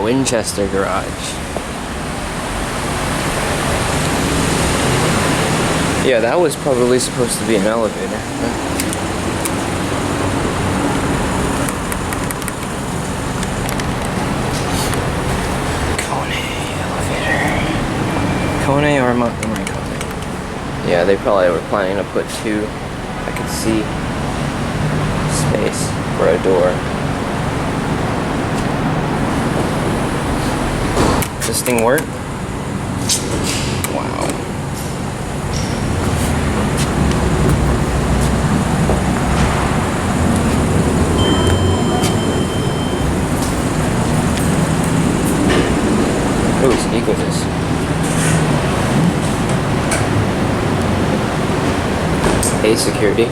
Winchester Garage. Yeah, that was probably supposed to be an elevator. KONE elevator. KONE or Montgomery KONE? Yeah, they probably were planning to put two. I could see space for a door. Does this thing work? Wow. Oh, it's Ecodisc. Hey, security.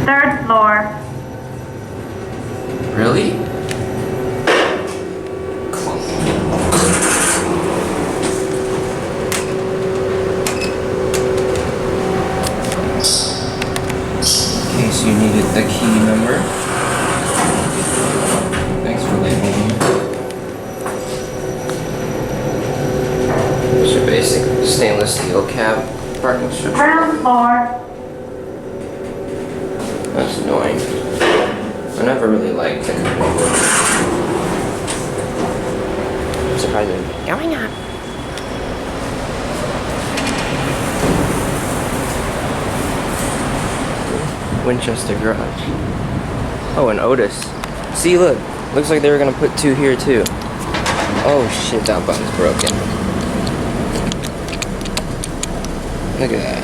Third floor. Really? In case you needed the key number. Thanks for labeling it. It's your basic stainless steel cab parking structure. Ground floor. That's annoying. I never really liked the kind of surprisingly going up. Winchester Garage. Oh, an OTIS. See, look. Looks like they were gonna put two here too. Oh shit, that button's broken. Look at that.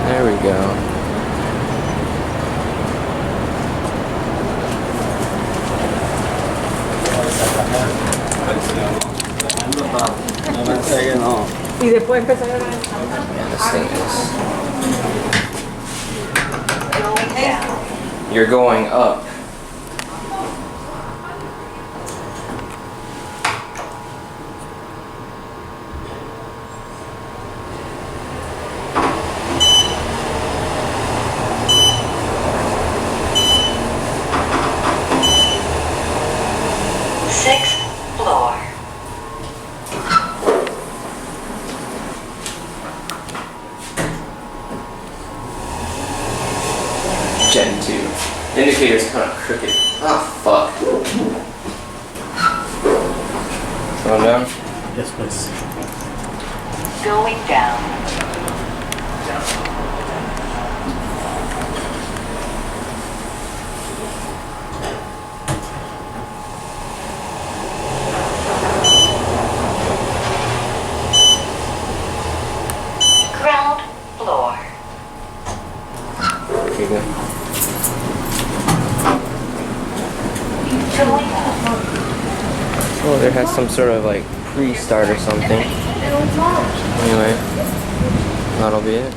There we go. Y después empezar a Man, this thing is... You're going up. Sixth floor. Gen 2. Indicator's kind of crooked. Ah, fuck. Going down? Yes, please. Going down. Ground floor. Here you go. Going up. Oh, there has some sort of like pre-start or something. Anyway, that'll be it.